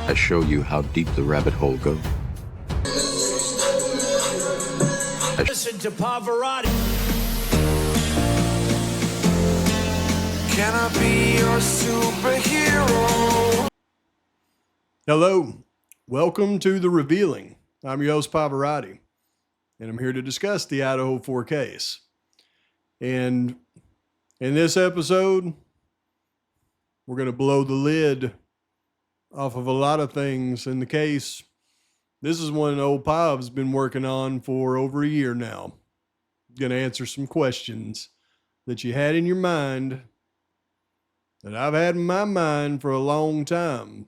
I show you how deep the rabbit hole goes. Listen to Pavarotti. Can I be your superhero? Hello, welcome to The Revealing. I'm your host, Pavarotti, and I'm here to discuss the Idaho 4 case. And in this episode, we're going to blow the lid off of a lot of things in the case. This is one old Pav's been working on for over a year now. Going to answer some questions that you had in your mind, that I've had in my mind for a long time.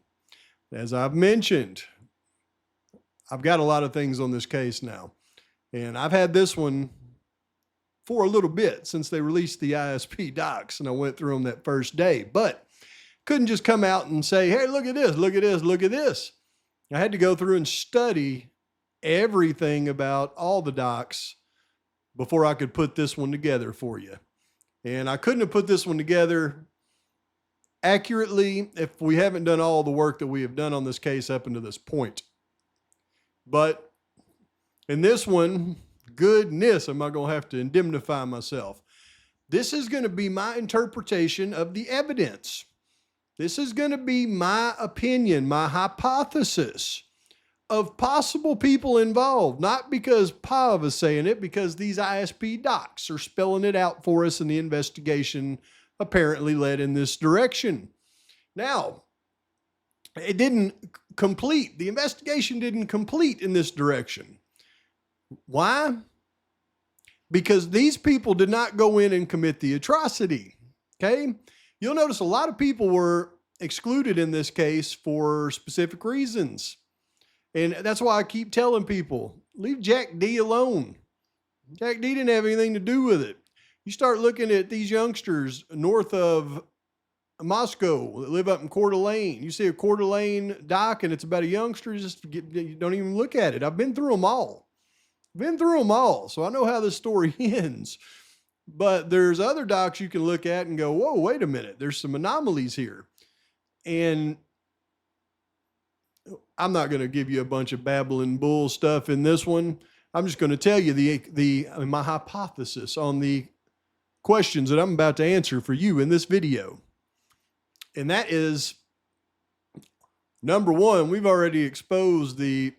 As I've mentioned, I've got a lot of things on this case now, and I've had this one for a little bit since they released the ISP docs, and I went through them that first day, but couldn't just come out and say, hey, look at this, look at this, look at this. I had to go through and study everything about all the docs before I could put this one together for you. And I couldn't have put this one together accurately if we haven't done all the work that we have done on this case up until this point. But in this one, goodness, am I going to have to indemnify myself. This is going to be my interpretation of the evidence. This is going to be my opinion, my hypothesis of possible people involved, not because Pav is saying it, because these ISP docs are spelling it out for us, and the investigation apparently led in this direction. Now, it didn't complete. The investigation didn't complete in this direction. Why? Because these people did not go in and commit the atrocity, okay? You'll notice a lot of people were excluded in this case for specific reasons. And that's why I keep telling people, leave Jack D alone. Jack D didn't have anything to do with it. You start looking at these youngsters north of Moscow that live up in Coeur d'Alene. You see a Coeur d'Alene doc and it's about a youngster, you don't even look at it. I've been through them all. So I know how this story ends. But there's other docs you can look at and go, whoa, wait a minute. There's some anomalies here. And I'm not going to give you a bunch of babbling bull stuff in this one. I'm just going to tell you my hypothesis on the questions that I'm about to answer for you in this video. And that is, number one, we've already exposed the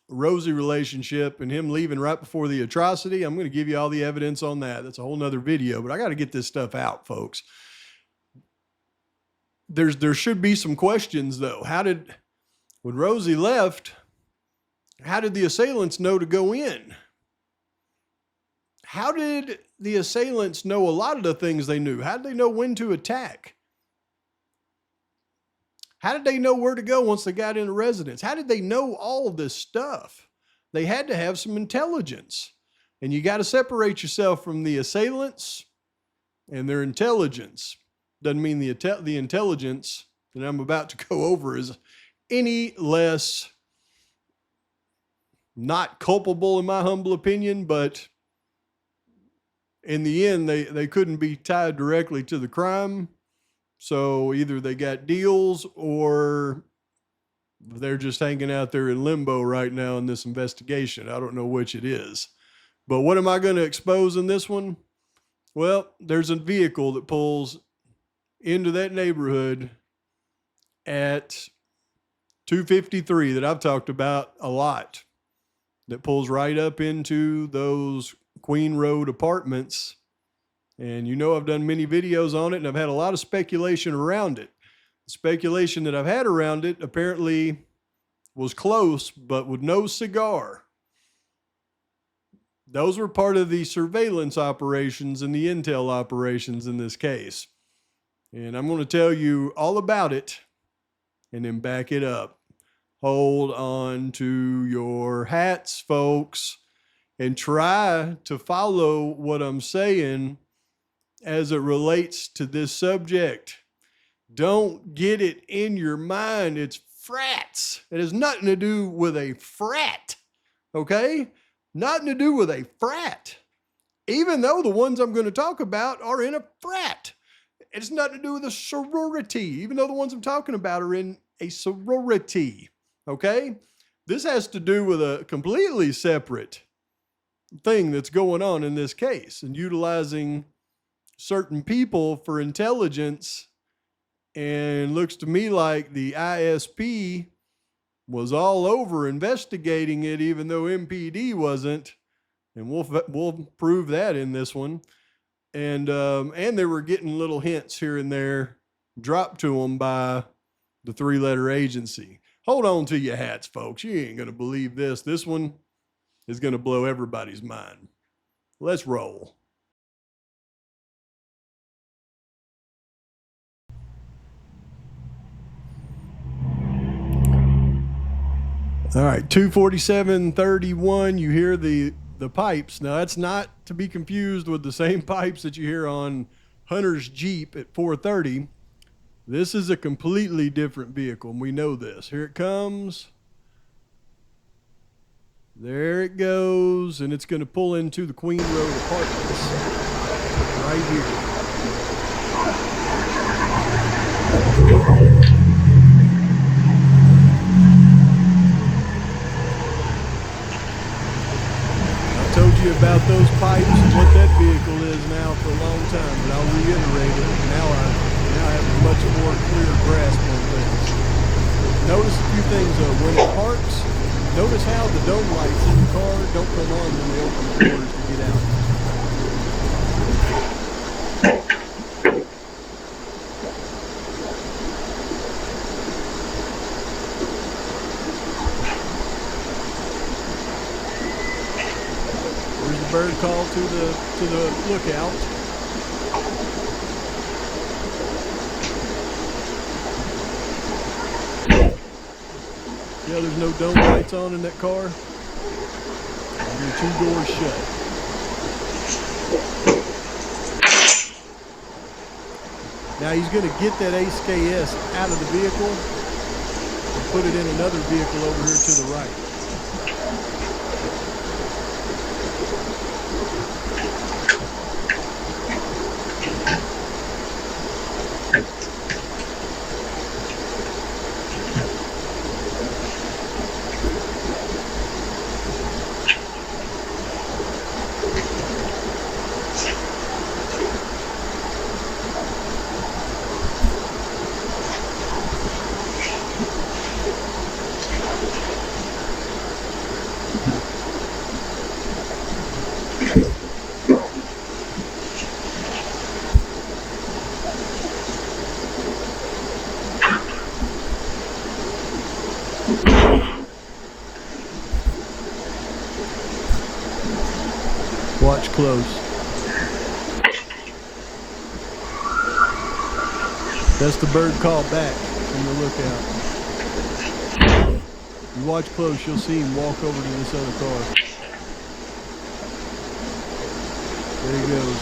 Rosie relationship and him leaving right before the atrocity. I'm going to give you all the evidence on that. That's a whole nother video, but I got to get this stuff out, folks. There should be some questions though. When Rosie left, how did the assailants know to go in? How did the assailants know a lot of the things they knew? How did they know when to attack? How did they know where to go once they got into residence? How did they know all of this stuff? They had to have some intelligence. And you got to separate yourself from the assailants and their intelligence. Doesn't mean the intelligence that I'm about to go over is any less not culpable in my humble opinion, but in the end, they couldn't be tied directly to the crime. So either they got deals or they're just hanging out there in limbo right now in this investigation. I don't know which it is. But what am I going to expose in this one? Well, there's a vehicle that pulls into that neighborhood at 253 that I've talked about a lot, that pulls right up into those Queen Road apartments. And you know, I've done many videos on it and I've had a lot of speculation around it. The speculation that I've had around it apparently was close, but with no cigar. Those were part of the surveillance operations and the intel operations in this case. And I'm going to tell you all about it and then back it up. Hold on to your hats, folks, and try to follow what I'm saying as it relates to this subject. Don't get it in your mind. It's frats. It has nothing to do with a frat. Okay? Nothing to do with a frat. Even though the ones I'm going to talk about are in a frat. It's nothing to do with a sorority, even though the ones I'm talking about are in a sorority. Okay? This has to do with a completely separate thing that's going on in this case and utilizing certain people for intelligence. And looks to me like the ISP was all over investigating it, even though MPD wasn't. And we'll prove that in this one. And they were getting little hints here and there dropped to them by the 3-letter agency. Hold on to your hats, folks. You ain't going to believe this. This one is going to blow everybody's mind. Let's roll. All right, 247.31. You hear the pipes. Now, that's not to be confused with the same pipes that you hear on Hunter's Jeep at 4:30. This is a completely different vehicle, and we know this. Here it comes. There it goes, and it's going to pull into the Queen Road Apartments right here. I told you about those pipes and what that vehicle is now for a long time, but I'll reiterate it. Now I have a much more clear grasp on things. Notice a few things though. When it parks, notice how the dome lights in the car don't come on when they open the doors to get out. There's the bird call to the lookout. Yeah, there's no dome lights on in that car. Your 2 doors shut. Now he's going to get that ACE out of the vehicle and put it in another vehicle over here to the right. Watch close. That's the bird call back from the lookout. You watch close, you'll see him walk over to this other car. There he goes.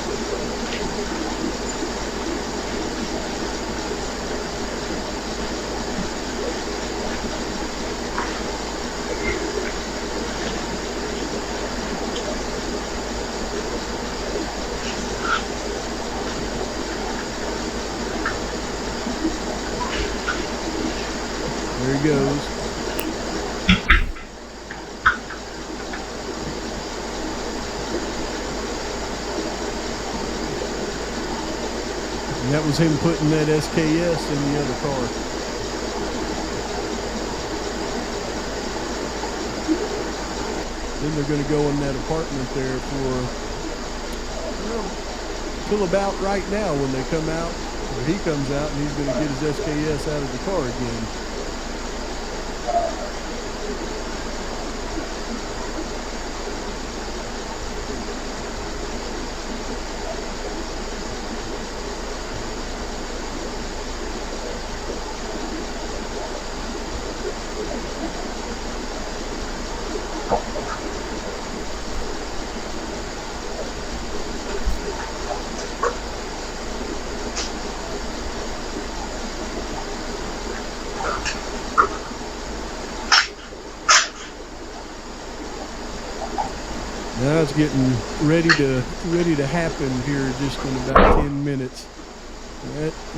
There he goes. And that was him putting that SKS in the other car. Then they're going to go in that apartment there for, till about right now when they come out, or he comes out and he's going to get his SKS out of the car again. Now it's getting ready to happen here just in about 10 minutes.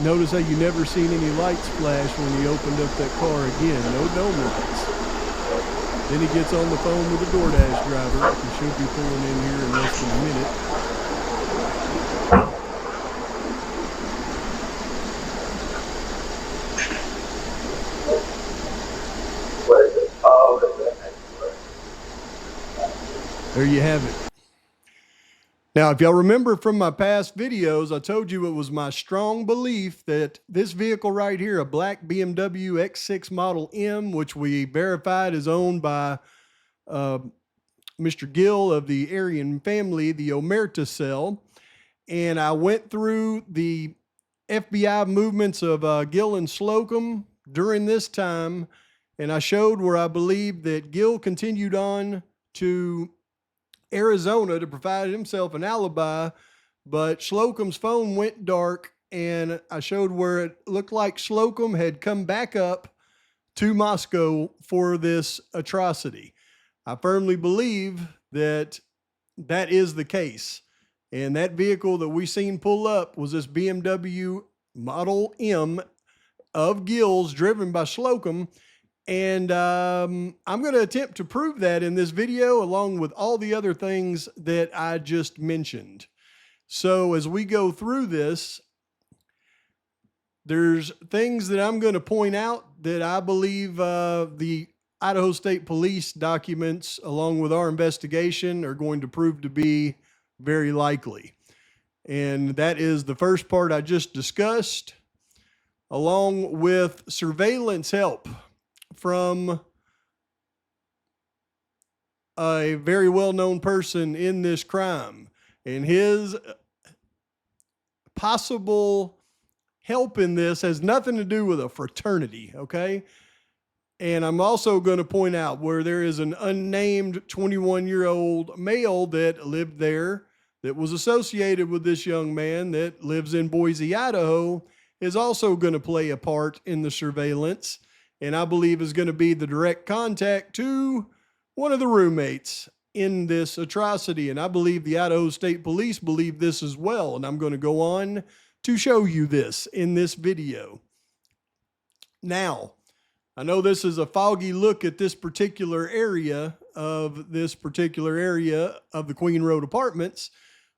Notice how you never seen any lights flash when he opened up that car again. No dome lights. Then he gets on the phone with the DoorDash driver. He should be pulling in here in less than a minute. There you have it. Now, if y'all remember from my past videos, I told you it was my strong belief that this vehicle right here, a black BMW X6 Model M, which we verified is owned by Mr. Gill of the Aryan family, the Omerta cell. And I went through the FBI movements of Gill and Slocum during this time, and I showed where I believe that Gill continued on to Arizona to provide himself an alibi, but Slocum's phone went dark, and I showed where it looked like Slocum had come back up to Moscow for this atrocity. I firmly believe that that is the case. And that vehicle that we seen pull up was this BMW Model M of Gill's driven by Slocum. And I'm going to attempt to prove that in this video, along with all the other things that I just mentioned. So as we go through this, there's things that I'm going to point out that I believe the Idaho State Police documents, along with our investigation, are going to prove to be very likely. And that is the first part I just discussed, along with surveillance help from a very well-known person in this crime, and his possible help in this has nothing to do with a fraternity, okay? And I'm also going to point out where there is an unnamed 21-year-old male that lived there that was associated with this young man that lives in Boise, Idaho, is also going to play a part in the surveillance, and I believe is going to be the direct contact to one of the roommates in this atrocity. And I believe the Idaho State Police believe this as well. And I'm going to go on to show you this in this video. Now, I know this is a foggy look at this particular area of the Queen Road Apartments,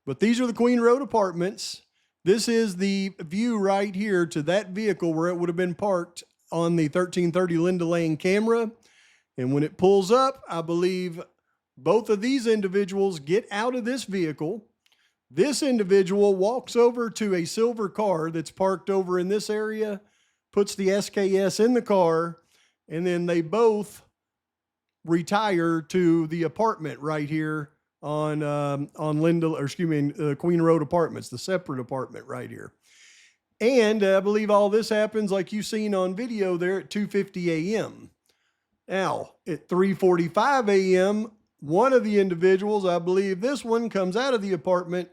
but these are the Queen Road Apartments. This is the view right here to that vehicle where it would have been parked on the 1330 Linda Lane camera. And when it pulls up, I believe both of these individuals get out of this vehicle. This individual walks over to a silver car that's parked over in this area, puts the SKS in the car, and then they both retire to the apartment right here on Queen Road Apartments, the separate apartment right here. And I believe all this happens like you've seen on video there at 2:50 a.m. Now, at 3:45 a.m., one of the individuals, I believe this one, comes out of the apartment,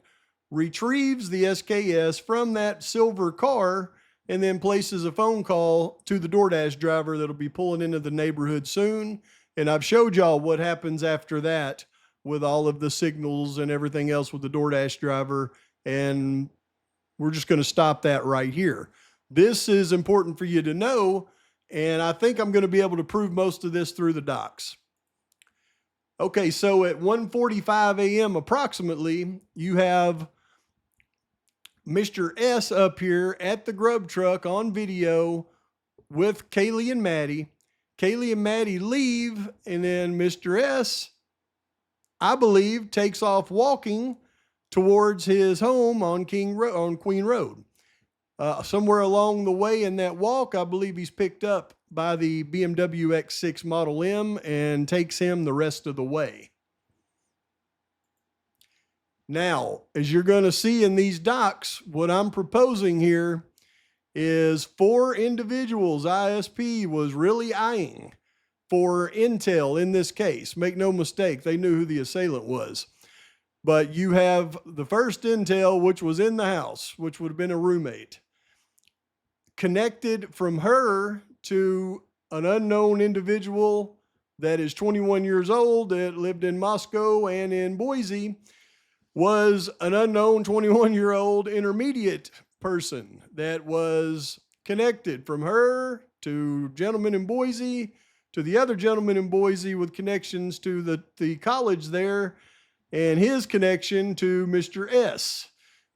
retrieves the SKS from that silver car, and then places a phone call to the DoorDash driver that'll be pulling into the neighborhood soon. And I've showed y'all what happens after that with all of the signals and everything else with the DoorDash driver. And we're just going to stop that right here. This is important for you to know, and I think I'm going to be able to prove most of this through the docs. Okay, so at 1:45 a.m. approximately, you have Mr. S up here at the grub truck on video with Kaylee and Maddie. Kaylee and Maddie leave, and then Mr. S, I believe, takes off walking towards his home on Queen Road. Somewhere along the way in that walk, I believe he's picked up by the BMW X6 Model M and takes him the rest of the way. Now, as you're going to see in these docs, what I'm proposing here is 4 individuals ISP was really eyeing for intel in this case. Make no mistake, they knew who the assailant was. But you have the first intel, which was in the house, which would have been a roommate, connected from her to an unknown individual that is 21 years old that lived in Moscow and in Boise, was an unknown 21-year-old intermediate person that was connected from her to gentleman in Boise to the other gentleman in Boise with connections to the college there and his connection to Mr. S.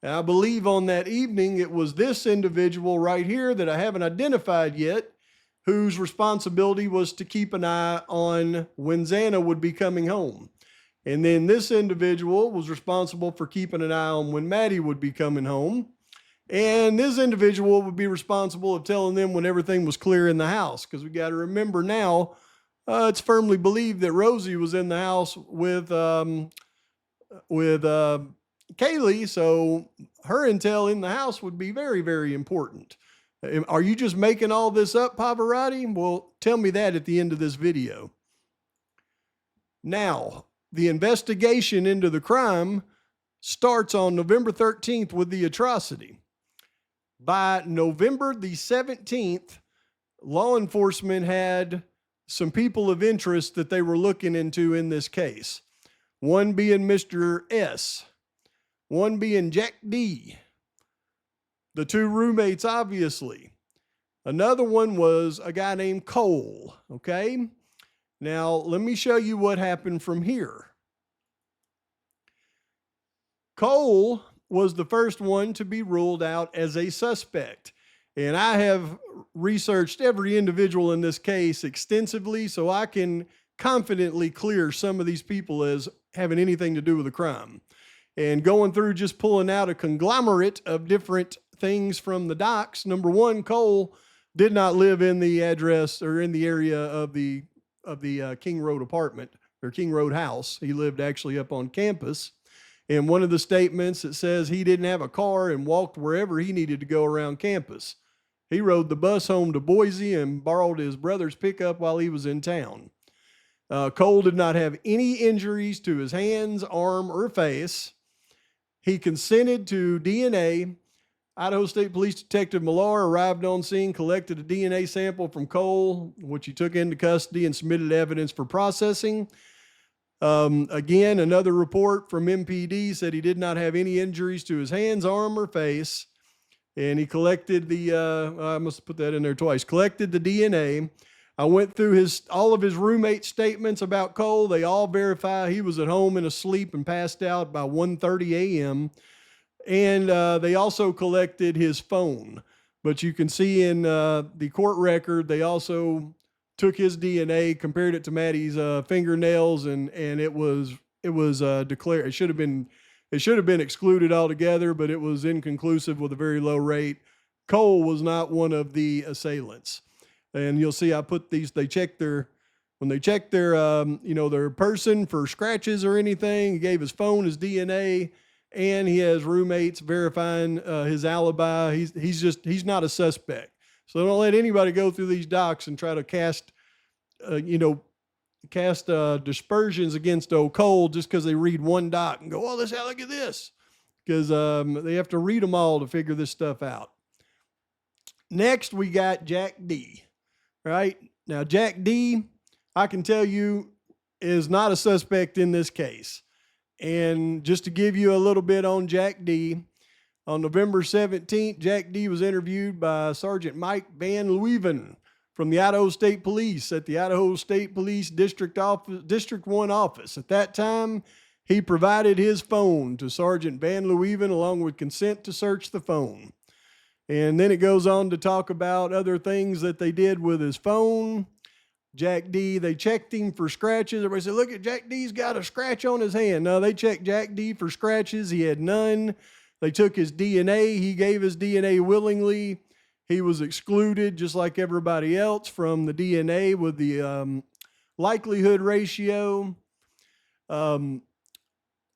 And I believe on that evening it was this individual right here that I haven't identified yet, whose responsibility was to keep an eye on when Xana would be coming home. And then this individual was responsible for keeping an eye on when Maddie would be coming home. And this individual would be responsible of telling them when everything was clear in the house. Because we got to remember now, it's firmly believed that Rosie was in the house with Kaylee. So her intel in the house would be very, very important. Are you just making all this up, Pavarotti? Well, tell me that at the end of this video. Now, the investigation into the crime starts on November 13th with the atrocity. By November the 17th, law enforcement had some people of interest that they were looking into in this case. One being Mr. S, one being Jack D, the two roommates, obviously. Another one was a guy named Cole, okay? Now, let me show you what happened from here. Cole was the first one to be ruled out as a suspect. And I have researched every individual in this case extensively, so I can confidently clear some of these people as having anything to do with the crime. And going through just pulling out a conglomerate of different things from the docs. Number one, Cole did not live in the address or in the area of the King Road apartment or King Road house. He lived actually up on campus. In one of the statements, it says he didn't have a car and walked wherever he needed to go around campus. He rode the bus home to Boise and borrowed his brother's pickup while he was in town. Cole did not have any injuries to his hands, arm, or face. He consented to DNA. Idaho State Police Detective Millar arrived on scene, collected a DNA sample from Cole, which he took into custody and submitted evidence for processing. Again, another report from MPD said he did not have any injuries to his hands, arm, or face. And he collected I must have put that in there twice, collected the DNA. I went through all of his roommate statements about Cole. They all verify he was at home and asleep and passed out by 1:30 a.m. And they also collected his phone. But you can see in the court record, they also took his DNA, compared it to Maddie's fingernails, and it was declared. It should have been excluded altogether, but it was inconclusive with a very low rate. Cole was not one of the assailants. And you'll see I put these, when they check their their person for scratches or anything, he gave his phone, his DNA, and he has roommates verifying his alibi. He's not a suspect. So don't let anybody go through these docs and try to cast dispersions against old Cole just because they read one doc and go, oh, look at this. Because they have to read them all to figure this stuff out. Next, we got Jack D. Right? Now, Jack D, I can tell you, is not a suspect in this case. And just to give you a little bit on Jack D, on November 17th, Jack D was interviewed by Sergeant Mike Van Leuven from the Idaho State Police at the Idaho State Police District 1 office. At that time, he provided his phone to Sergeant Van Leuven along with consent to search the phone. And then it goes on to talk about other things that they did with his phone. Jack D, they checked him for scratches. Everybody said, look at Jack D's got a scratch on his hand. No, they checked Jack D for scratches. He had none. They took his DNA. He gave his DNA willingly. He was excluded, just like everybody else, from the DNA with the likelihood ratio.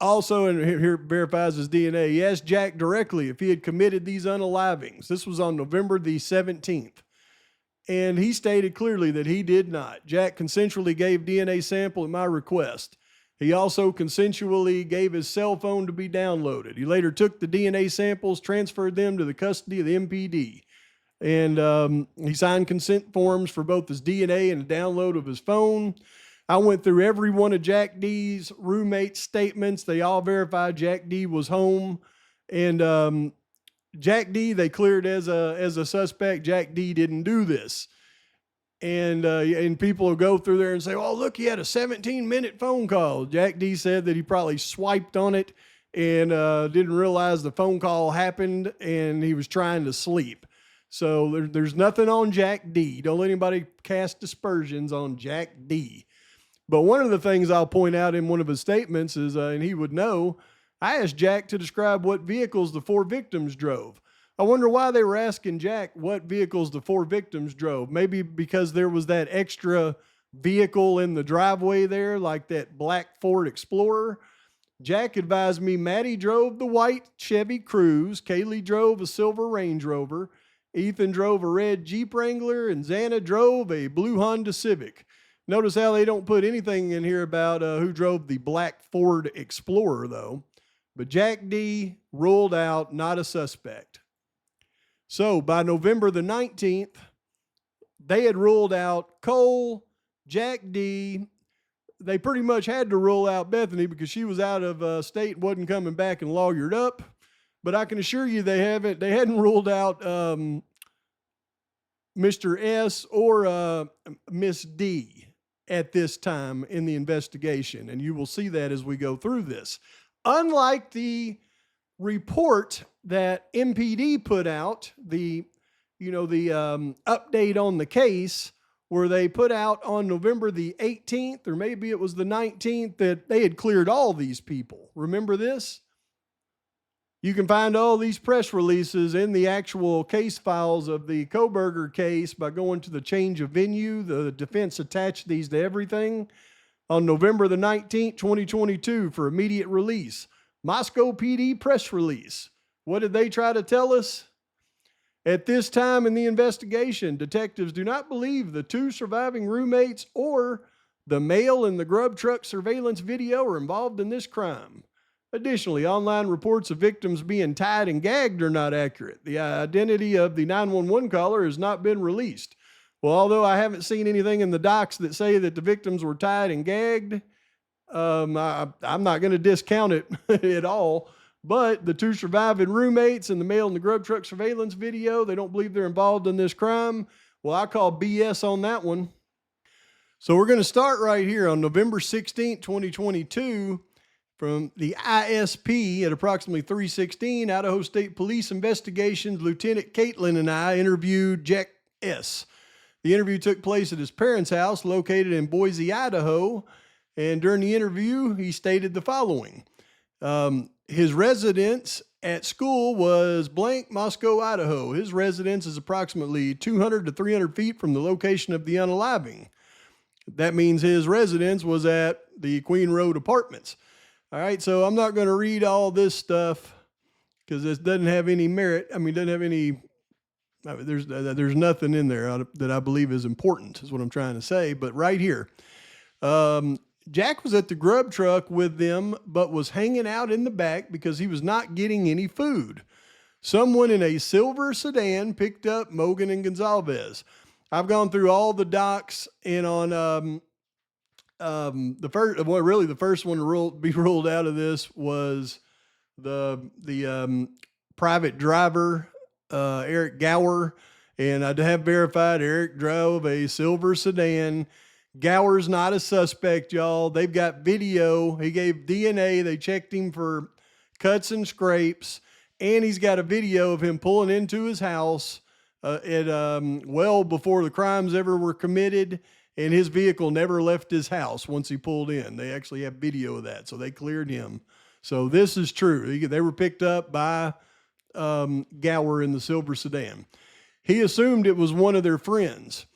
Also, and here verifies his DNA, he asked Jack directly if he had committed these unalivings. This was on November the 17th. And he stated clearly that he did not. Jack consensually gave DNA sample at my request. He also consensually gave his cell phone to be downloaded. He later took the DNA samples, transferred them to the custody of the MPD. And he signed consent forms for both his DNA and a download of his phone. I went through every one of Jack D's roommate statements. They all verified Jack D was home. And Jack D, they cleared as a suspect. Jack D didn't do this. And people will go through there and say, oh, look, he had a 17-minute phone call. Jack D said that he probably swiped on it and didn't realize the phone call happened and he was trying to sleep. So there's nothing on Jack D. Don't let anybody cast aspersions on Jack D. But one of the things I'll point out in one of his statements is, and he would know, I asked Jack to describe what vehicles the 4 victims drove. I wonder why they were asking Jack what vehicles the 4 victims drove. Maybe because there was that extra vehicle in the driveway there, like that black Ford Explorer. Jack advised me Maddie drove the white Chevy Cruze, Kaylee drove a silver Range Rover, Ethan drove a red Jeep Wrangler, and Xana drove a blue Honda Civic. Notice how they don't put anything in here about who drove the black Ford Explorer, though. But Jack D ruled out, not a suspect. So by November the 19th, they had ruled out Cole, Jack D. They pretty much had to rule out Bethany because she was out of state, wasn't coming back and lawyered up. But I can assure you they hadn't ruled out Mr. S or Miss D at this time in the investigation. And you will see that as we go through this. Unlike the report that MPD put out, the update on the case, where they put out on November the 18th, or maybe it was the 19th, that they had cleared all these people. Remember this? You can find all these press releases in the actual case files of the Koberger case by going to the change of venue. The defense attached these to everything. On November the 19th, 2022, for immediate release. Moscow PD press release. What did they try to tell us? At this time in the investigation, detectives do not believe the 2 surviving roommates or the male in the grub truck surveillance video are involved in this crime. Additionally, online reports of victims being tied and gagged are not accurate. The identity of the 911 caller has not been released. Well, although I haven't seen anything in the docs that say that the victims were tied and gagged, I'm not going to discount it at all. But the 2 surviving roommates and the male in the grub truck surveillance video, they don't believe they're involved in this crime. Well, I call BS on that one. So we're going to start right here on November 16th, 2022, from the ISP at approximately 3:16, Idaho State Police Investigations. Lieutenant Caitlin and I interviewed Jack S. The interview took place at his parents' house located in Boise, Idaho. And during the interview, he stated the following. His residence at school was blank, Moscow, Idaho. His residence is approximately 200 to 300 feet from the location of the unaliving. That means his residence was at the Queen Road Apartments. All right, so I'm not going to read all this stuff because this doesn't have any merit. I mean, doesn't have any... there's nothing in there that I believe is important, is what I'm trying to say. But right here, Jack was at the grub truck with them, but was hanging out in the back because he was not getting any food. Someone in a silver sedan picked up Mogan and Gonzalez. I've gone through all the docs, and on the first one to be ruled out of this was the private driver, Eric Gower, and I have verified Eric drove a silver sedan. Gower's not a suspect, y'all. They've got video. He gave DNA. They checked him for cuts and scrapes, and he's got a video of him pulling into his house well before the crimes ever were committed, and his vehicle never left his house once he pulled in. They actually have video of that, so they cleared him. So this is true. They were picked up by Gower in the silver sedan. He assumed it was one of their friends.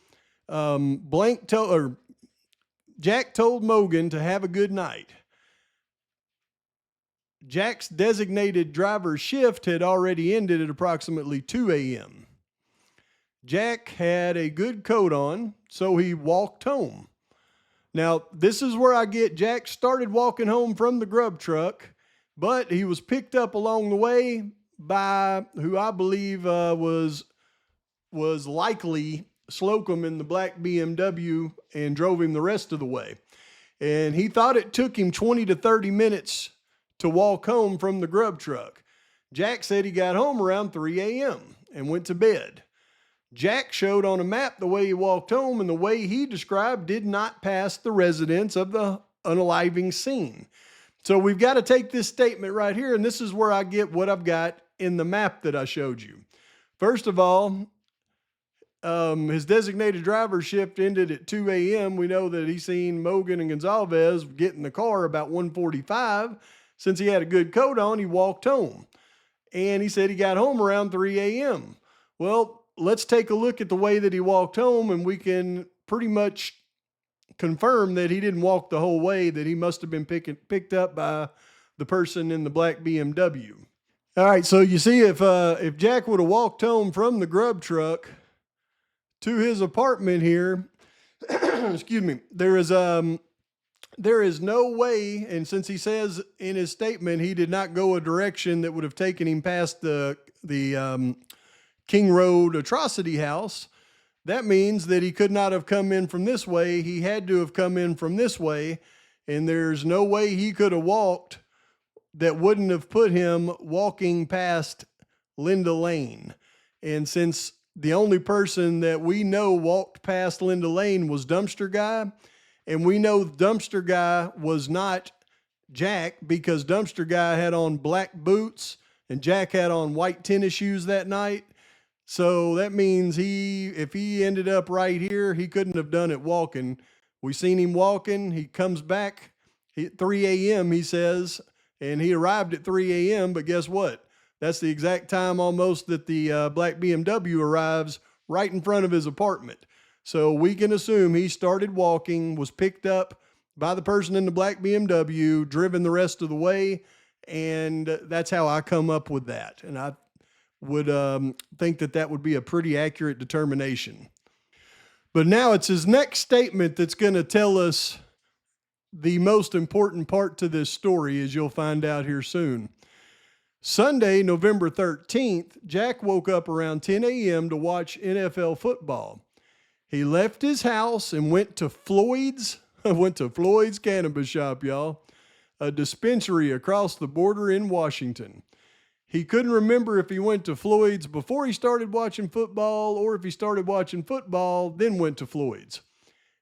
Jack told Mogan to have a good night. Jack's designated driver's shift had already ended at approximately 2 a.m. Jack had a good coat on, so he walked home. Now, this is where I get Jack started walking home from the grub truck, but he was picked up along the way by who I believe was likely Slocum in the black BMW and drove him the rest of the way. And he thought it took him 20 to 30 minutes to walk home from the grub truck. Jack said he got home around 3 a.m. and went to bed. Jack showed on a map the way he walked home, and the way he described did not pass the residents of the unaliving scene. So we've got to take this statement right here, and this is where I get what I've got in the map that I showed you. First of all, his designated driver shift ended at 2 a.m. We know that he seen Mogan and Gonzalez get in the car about 1:45. Since he had a good coat on, he walked home. And he said he got home around 3 a.m. Well, let's take a look at the way that he walked home, and we can pretty much confirm that he didn't walk the whole way, that he must have been picked up by the person in the black BMW. All right, so you see, if Jack would have walked home from the grub truck to his apartment here, excuse me, there is no way, and since he says in his statement he did not go a direction that would have taken him past the King Road atrocity house, that means that he could not have come in from this way. He had to have come in from this way, and there's no way he could have walked that wouldn't have put him walking past Linda Lane. And since the only person that we know walked past Linda Lane was Dumpster Guy, and we know Dumpster Guy was not Jack because Dumpster Guy had on black boots and Jack had on white tennis shoes that night. So that means if he ended up right here, he couldn't have done it walking. We seen him walking. He comes back at 3 a.m., he says, and he arrived at 3 a.m., but guess what? That's the exact time almost that the black BMW arrives right in front of his apartment. So we can assume he started walking, was picked up by the person in the black BMW, driven the rest of the way, and that's how I come up with that. And I would think that would be a pretty accurate determination. But now it's his next statement that's going to tell us the most important part to this story, as you'll find out here soon. Sunday, November 13th, Jack woke up around 10 a.m. to watch NFL football. He left his house and went to Floyd's cannabis shop, y'all, a dispensary across the border in Washington. He couldn't remember if he went to Floyd's before he started watching football or if he started watching football, then went to Floyd's.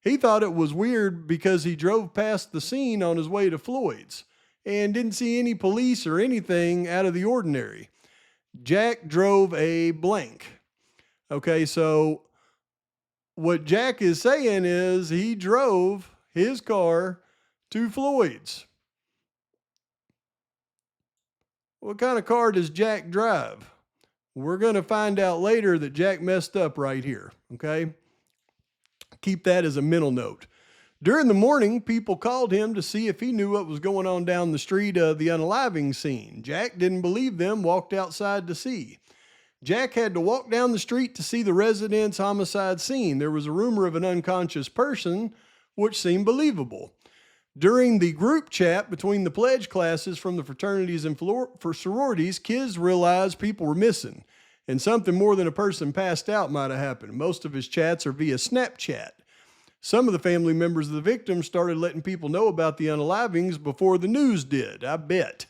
He thought it was weird because he drove past the scene on his way to Floyd's and didn't see any police or anything out of the ordinary. Jack drove a blank. Okay, so what Jack is saying is he drove his car to Floyd's. What kind of car does Jack drive? We're going to find out later that Jack messed up right here, okay? Keep that as a mental note. During the morning, people called him to see if he knew what was going on down the street of the unaliving scene. Jack didn't believe them, walked outside to see. Jack had to walk down the street to see the resident's homicide scene. There was a rumor of an unconscious person, which seemed believable. During the group chat between the pledge classes from the fraternities and for sororities, kids realized people were missing, and something more than a person passed out might have happened. Most of his chats are via Snapchat. Some of the family members of the victims started letting people know about the unalivings before the news did, I bet.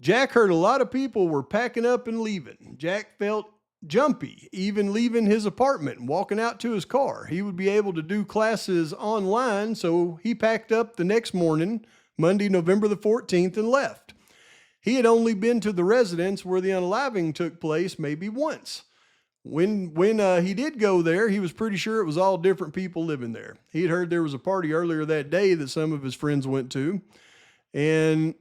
Jack heard a lot of people were packing up and leaving. Jack felt jumpy, even leaving his apartment and walking out to his car. He would be able to do classes online, so he packed up the next morning, Monday, November the 14th, and left. He had only been to the residence where the unaliving took place maybe once. When he did go there, he was pretty sure it was all different people living there. He had heard there was a party earlier that day that some of his friends went to, and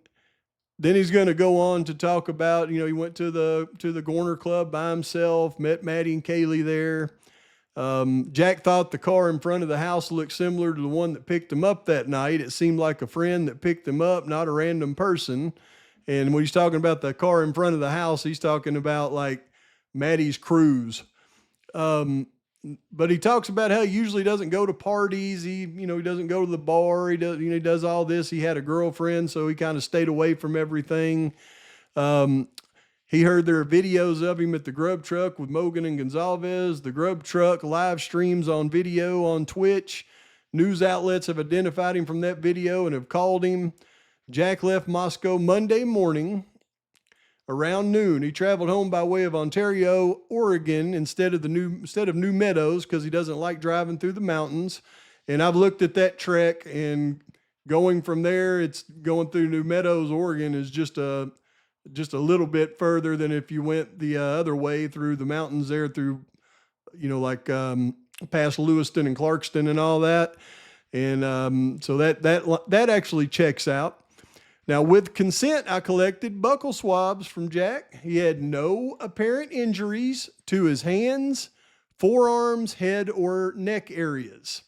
then he's going to go on to talk about, he went to the Gorner Club by himself, met Maddie and Kaylee there. Jack thought the car in front of the house looked similar to the one that picked him up that night. It seemed like a friend that picked him up, not a random person. And when he's talking about the car in front of the house, he's talking about like Maddie's cruise. But he talks about how he usually doesn't go to parties. He doesn't go to the bar. He does all this. He had a girlfriend, so he kind of stayed away from everything. He heard there are videos of him at the grub truck with Mogan and Gonzalez. The grub truck live streams on video on Twitch. News outlets have identified him from that video and have called him. Jack left Moscow Monday morning around noon. He traveled home by way of Ontario, Oregon, instead of New Meadows, because he doesn't like driving through the mountains. And I've looked at that trek, and going from there, it's going through New Meadows, Oregon, is just a little bit further than if you went the other way through the mountains there, through, past Lewiston and Clarkston and all that. And so that actually checks out. Now, with consent, I collected buccal swabs from Jack. He had no apparent injuries to his hands, forearms, head, or neck areas.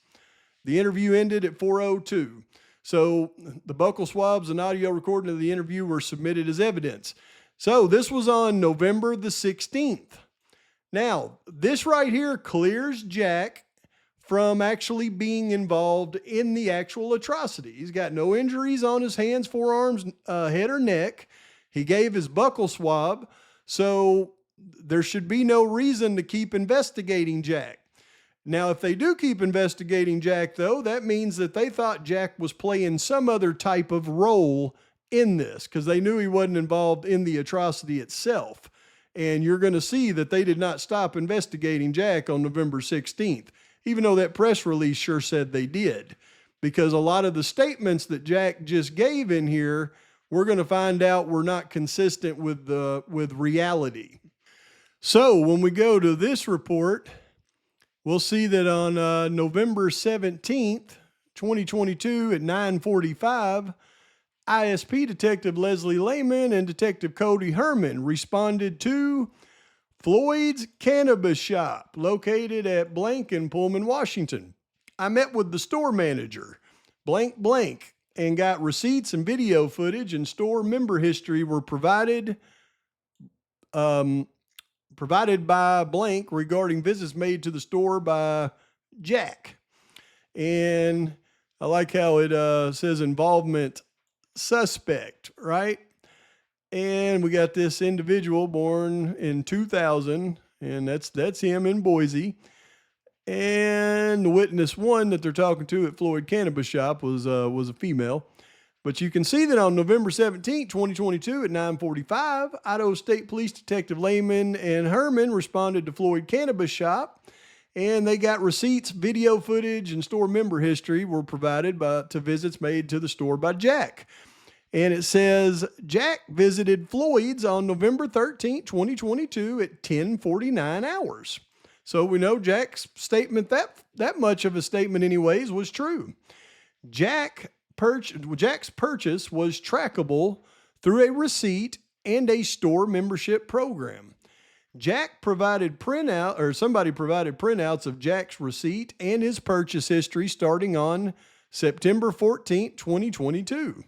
The interview ended at 4:02. So the buccal swabs and audio recording of the interview were submitted as evidence. So this was on November the 16th. Now, this right here clears Jack from actually being involved in the actual atrocity. He's got no injuries on his hands, forearms, head, or neck. He gave his buccal swab, so there should be no reason to keep investigating Jack. Now, if they do keep investigating Jack, though, that means that they thought Jack was playing some other type of role in this, because they knew he wasn't involved in the atrocity itself. And you're going to see that they did not stop investigating Jack on November 16th. Even though that press release sure said they did, because a lot of the statements that Jack just gave in here, we're going to find out were not consistent with reality. So when we go to this report, we'll see that on November 17th, 2022 at 9:45, ISP Detective Leslie Lehman and Detective Cody Herman responded to Floyd's cannabis shop, located at blank in Pullman, Washington. I met with the store manager, blank blank, and got receipts and video footage, and store member history were provided by blank regarding visits made to the store by Jack. And I like how it says involvement suspect, right? And we got this individual born in 2000, and that's him in Boise. And the witness one that they're talking to at Floyd Cannabis Shop was a female. But you can see that on November 17, 2022 at 9:45, Idaho State Police Detective Lehman and Herman responded to Floyd Cannabis Shop, and they got receipts, video footage, and store member history were provided to visits made to the store by Jack. And it says Jack visited Floyd's on November 13, 2022 at 10:49 hours. So we know Jack's statement, that much of a statement anyways, was true. Jack's purchase was trackable through a receipt and a store membership program. Jack provided somebody provided printouts of Jack's receipt and his purchase history starting on September 14, 2022.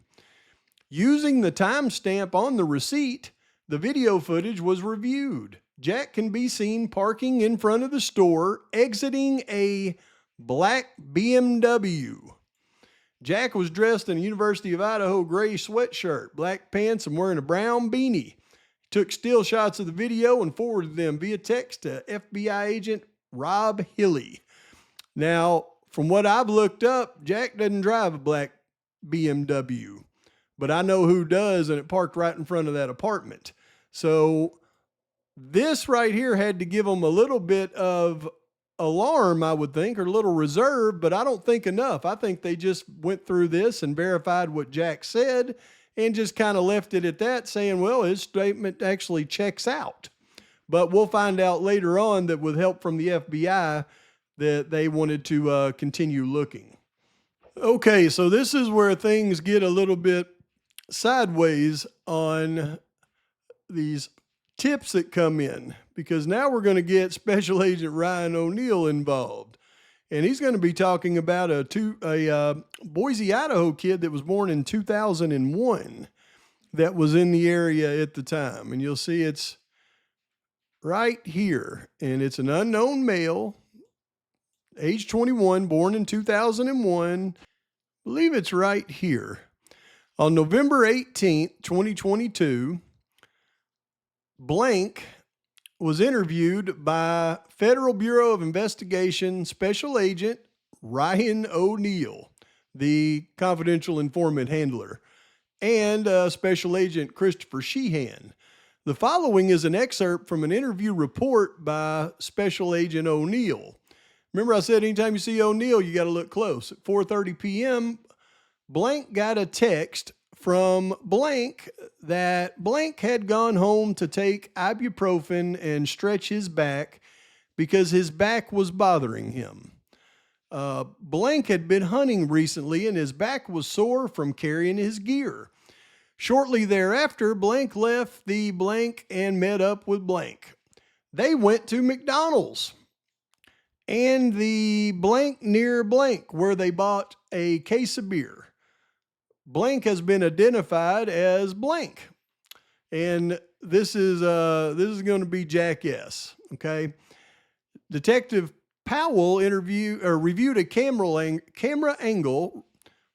Using the timestamp on the receipt, the video footage was reviewed. Jack can be seen parking in front of the store, exiting a black BMW. Jack was dressed in a University of Idaho gray sweatshirt, black pants, and wearing a brown beanie. He took still shots of the video and forwarded them via text to FBI agent Rob Hilly. Now, from what I've looked up, Jack doesn't drive a black BMW. But I know who does, and it parked right in front of that apartment. So this right here had to give them a little bit of alarm, I would think, or a little reserve, but I don't think enough. I think they just went through this and verified what Jack said and just kind of left it at that, saying, well, his statement actually checks out. But we'll find out later on that with help from the FBI that they wanted to continue looking. Okay, so this is where things get a little bit sideways on these tips that come in, because now we're going to get Special Agent Ryan O'Neill involved, and he's going to be talking about a Boise, Idaho kid that was born in 2001 that was in the area at the time. And you'll see it's right here, and it's an unknown male, age 21, born in 2001. I believe it's right here. On November 18th, 2022, blank was interviewed by Federal Bureau of Investigation Special Agent Ryan O'Neill, the confidential informant handler, and Special Agent Christopher Sheehan. The following is an excerpt from an interview report by Special Agent O'Neill. Remember I said anytime you see O'Neill, you got to look close. At 4:30 p.m., blank got a text from blank that blank had gone home to take ibuprofen and stretch his back because his back was bothering him. Blank had been hunting recently and his back was sore from carrying his gear. Shortly thereafter, blank left the blank and met up with blank. They went to McDonald's and the blank near blank where they bought a case of beer. Blank has been identified as blank. And this is going to be Jack S. Okay. Detective Powell reviewed a camera angle,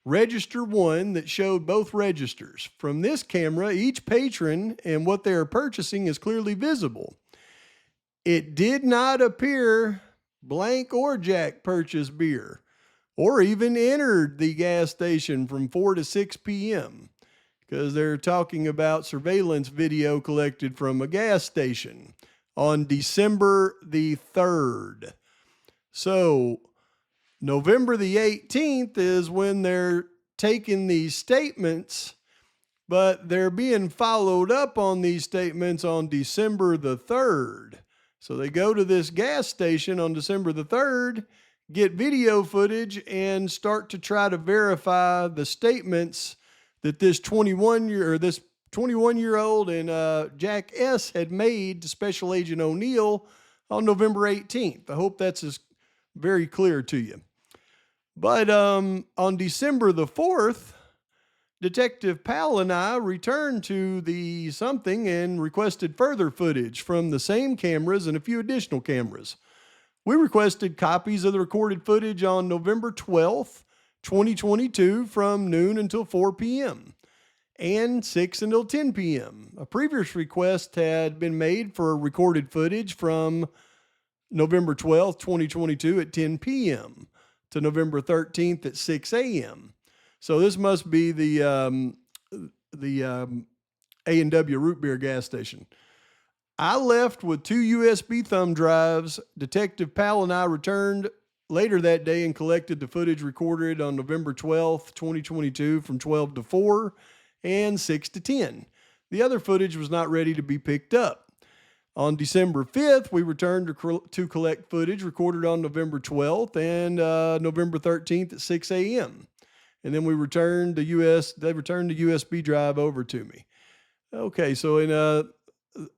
register 1, that showed both registers. From this camera, each patron and what they are purchasing is clearly visible. It did not appear blank or Jack purchased beer or even entered the gas station from 4 to 6 p.m. because they're talking about surveillance video collected from a gas station on December the 3rd. So November the 18th is when they're taking these statements, but they're being followed up on these statements on December the 3rd. So they go to this gas station on December the 3rd, get video footage, and start to try to verify the statements that this 21-year-old and Jack S. had made to Special Agent O'Neill on November 18th. I hope that's very clear to you. But on December the 4th, Detective Powell and I returned to the something and requested further footage from the same cameras and a few additional cameras. We requested copies of the recorded footage on November 12th, 2022 from noon until 4 p.m. and 6 until 10 p.m. A previous request had been made for recorded footage from November 12th, 2022 at 10 p.m. to November 13th at 6 a.m. So this must be the A&W Root Beer gas station. I left with 2 USB thumb drives. Detective Powell and I returned later that day and collected the footage recorded on November 12th, 2022 from 12 to 4 and 6 to 10. The other footage was not ready to be picked up. On December 5th, we returned to collect footage recorded on November 12th and November 13th at 6 a.m. And then they returned the USB drive over to me. Okay, so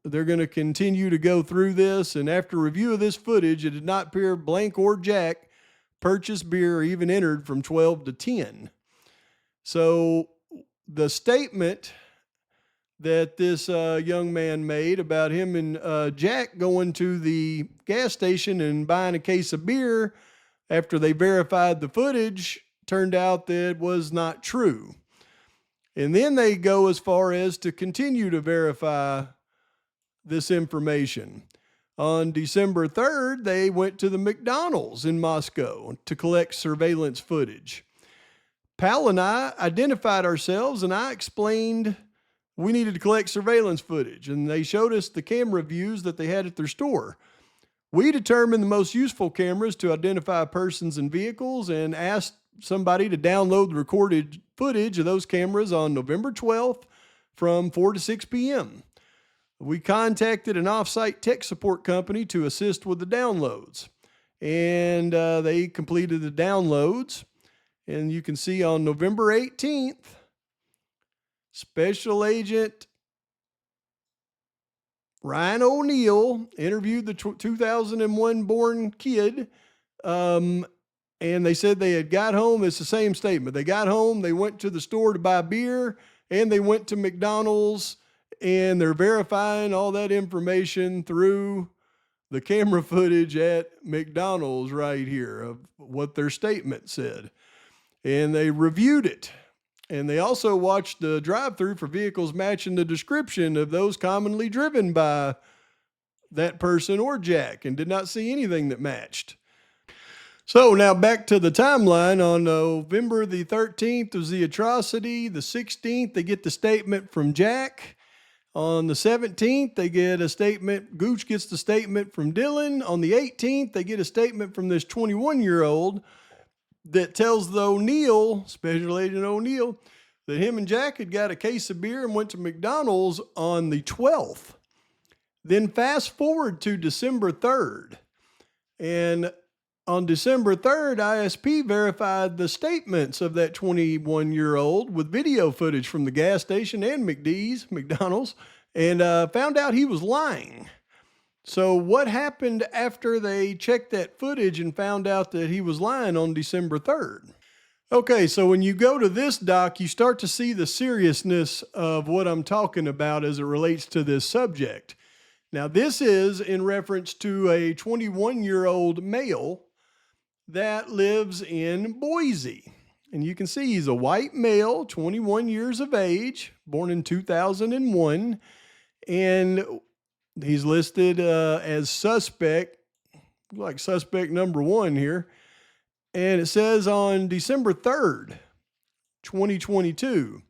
they're going to continue to go through this. And after review of this footage, it did not appear blank or Jack purchased beer or even entered from 12 to 10. So the statement that this young man made about him and Jack going to the gas station and buying a case of beer after they verified the footage turned out that was not true. And then they go as far as to continue to verify this information. On December 3rd, they went to the McDonald's in Moscow to collect surveillance footage. Pal and I identified ourselves and I explained we needed to collect surveillance footage, and they showed us the camera views that they had at their store. We determined the most useful cameras to identify persons and vehicles and asked somebody to download the recorded footage of those cameras on November 12th from 4 to 6 p.m. We contacted an off-site tech support company to assist with the downloads, and they completed the downloads. And you can see on November 18th, Special Agent Ryan O'Neill interviewed the 2001 born kid, and they said they had got home. It's the same statement. They got home, they went to the store to buy beer, and they went to McDonald's, and they're verifying all that information through the camera footage at McDonald's right here of what their statement said. And they reviewed it. And they also watched the drive-through for vehicles matching the description of those commonly driven by that person or Jack, and did not see anything that matched. So now back to the timeline. On November the 13th was the atrocity. The 16th, they get the statement from Jack. On the 17th, they get a statement. Gooch gets the statement from Dylan. On the 18th, they get a statement from this 21-year-old that tells the O'Neill, Special Agent O'Neill, that him and Jack had got a case of beer and went to McDonald's on the 12th. Then fast forward to December 3rd. And on December 3rd, ISP verified the statements of that 21-year-old with video footage from the gas station and McDonald's, and found out he was lying. So what happened after they checked that footage and found out that he was lying on December 3rd? Okay, so when you go to this doc, you start to see the seriousness of what I'm talking about as it relates to this subject. Now, this is in reference to a 21-year-old male that lives in Boise. And you can see he's a white male, 21 years of age, born in 2001. And he's listed as suspect, like suspect number 1 here. And it says on December 3rd, 2022,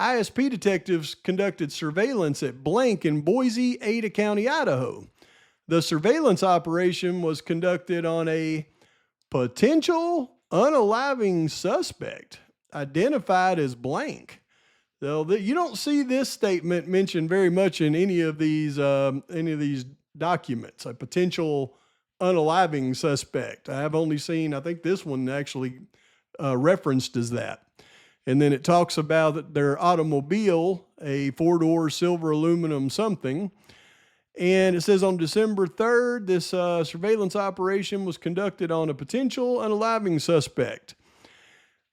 ISP detectives conducted surveillance at blank in Boise, Ada County, Idaho. The surveillance operation was conducted on a potential unaliving suspect identified as blank. So you don't see this statement mentioned very much in any of these documents. A potential unaliving suspect. I have only seen, I think this one actually referenced as that. And then it talks about their automobile, a 4-door silver aluminum something. And it says on December 3rd, this surveillance operation was conducted on a potential unaliving suspect.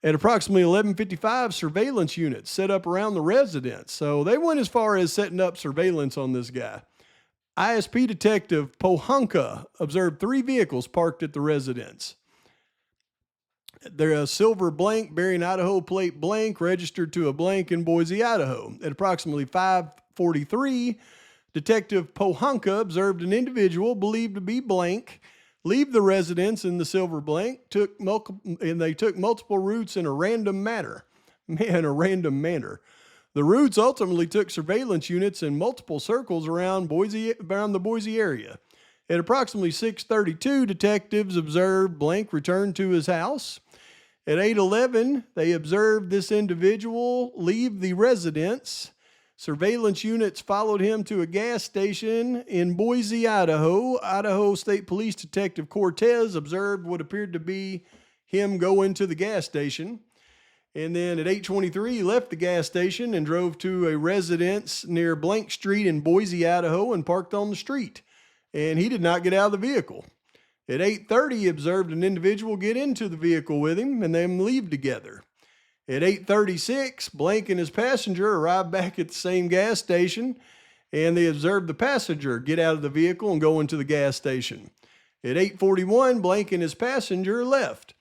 At approximately 11:55, surveillance units set up around the residence. So they went as far as setting up surveillance on this guy. ISP detective Pohanka observed 3 vehicles parked at the residence. They're a silver blank bearing Idaho plate blank registered to a blank in Boise, Idaho. At approximately 5:43, Detective Pohanka observed an individual believed to be blank leave the residence in the silver blank. They took multiple routes in a random manner. The routes ultimately took surveillance units in multiple circles around the Boise area. At approximately 6:32, detectives observed blank return to his house. At 8:11, they observed this individual leave the residence. Surveillance units followed him to a gas station in Boise, Idaho. Idaho State Police Detective Cortez observed what appeared to be him go into the gas station. And then at 8:23, he left the gas station and drove to a residence near Blank Street in Boise, Idaho, and parked on the street. And he did not get out of the vehicle. At 8:30, he observed an individual get into the vehicle with him and them leave together. At 8:36, Blank and his passenger arrived back at the same gas station, and they observed the passenger get out of the vehicle and go into the gas station. At 8:41, Blank and his passenger left.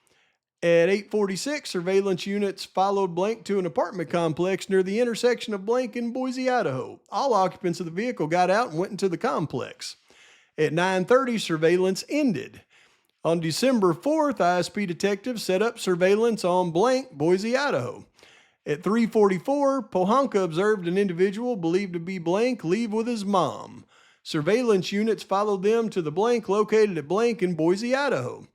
At 8:46, surveillance units followed Blank to an apartment complex near the intersection of Blank and Boise, Idaho. All occupants of the vehicle got out and went into the complex. At 9:30, surveillance ended. On December 4th, ISP detectives set up surveillance on Blank, Boise, Idaho. At 3:44, Pohanka observed an individual believed to be Blank leave with his mom. Surveillance units followed them to the Blank located at Blank in Boise, Idaho.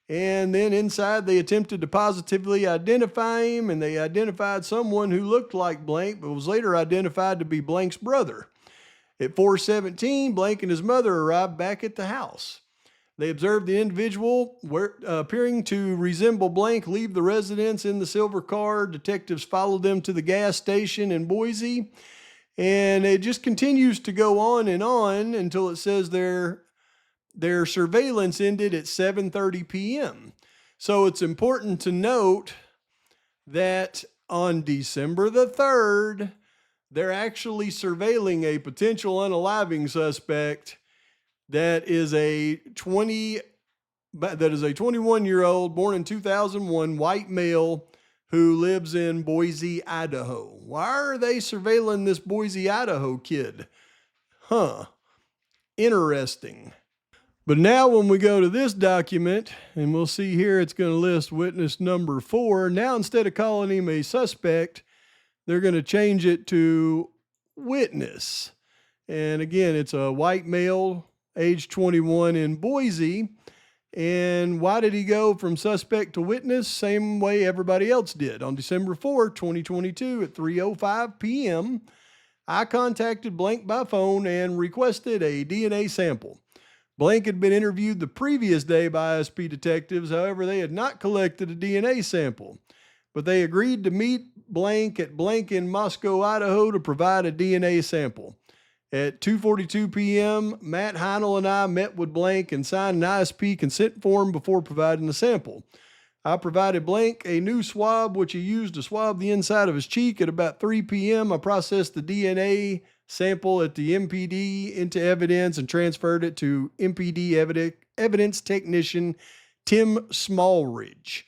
And then inside, they attempted to positively identify him, and they identified someone who looked like Blank, but was later identified to be Blank's brother. At 4:17, Blank and his mother arrived back at the house. They observed the individual appearing to resemble Blank leave the residence in the silver car. Detectives followed them to the gas station in Boise. And it just continues to go on until it says their surveillance ended at 7:30 p.m. So it's important to note that on December the 3rd, they're actually surveilling a potential unaliving suspect that is a 21-year-old born in 2001 white male who lives in Boise, Idaho. Why are they surveilling this Boise, Idaho kid? Interesting. But now when we go to this document, and we'll see here it's going to list witness number 4. Now instead of calling him a suspect, they're going to change it to witness. And again, it's a white male, age 21 in Boise. And why did he go from suspect to witness? Same way everybody else did. On December 4, 2022 at 3:05 p.m., I contacted Blank by phone and requested a DNA sample. Blank had been interviewed the previous day by ISP detectives. However, they had not collected a DNA sample, but they agreed to meet Blank at Blank in Moscow, Idaho to provide a DNA sample. At 2:42 p.m., Matt Heinel and I met with Blank and signed an ISP consent form before providing the sample. I provided Blank a new swab, which he used to swab the inside of his cheek. At about 3 p.m., I processed the DNA sample at the MPD into evidence and transferred it to MPD evidence technician Tim Smallridge.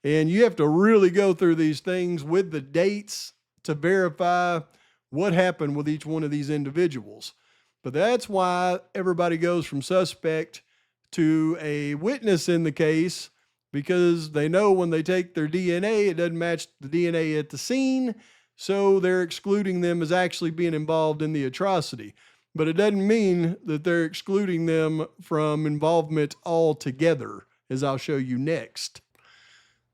And you have to really go through these things with the dates to verify what happened with each one of these individuals. But that's why everybody goes from suspect to a witness in the case, because they know when they take their DNA, it doesn't match the DNA at the scene. So they're excluding them as actually being involved in the atrocity. But it doesn't mean that they're excluding them from involvement altogether, as I'll show you next.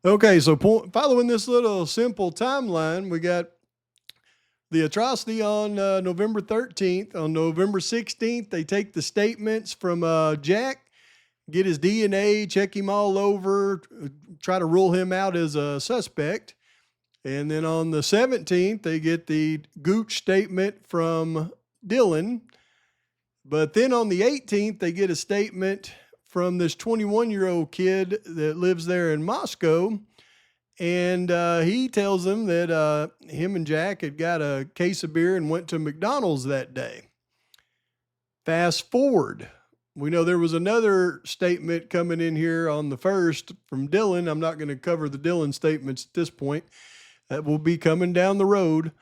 Okay, so following this little simple timeline, we got the atrocity on November 13th. On November 16th, they take the statements from Jack, get his DNA, check him all over, try to rule him out as a suspect. And then on the 17th, they get the Gooch statement from Dylan. But then on the 18th, they get a statement from this 21-year-old kid that lives there in Moscow. And he tells them that him and Jack had got a case of beer and went to McDonald's that day. Fast forward. We know there was another statement coming in here on the 1st from Dylan. I'm not going to cover the Dylan statements at this point. That will be coming down the road.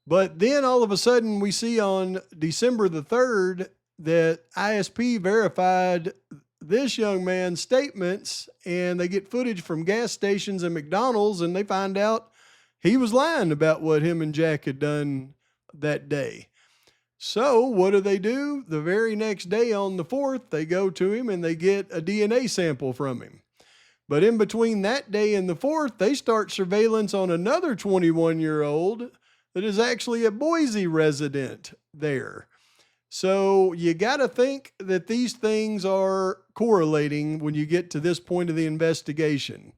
But then all of a sudden we see on December the 3rd that ISP verified this young man's statements, and they get footage from gas stations and McDonald's, and they find out he was lying about what him and Jack had done that day. So what do? The very next day on the 4th, they go to him and they get a DNA sample from him. But in between that day and the 4th, they start surveillance on another 21-year-old that is actually a Boise resident there. So you got to think that these things are correlating when you get to this point of the investigation.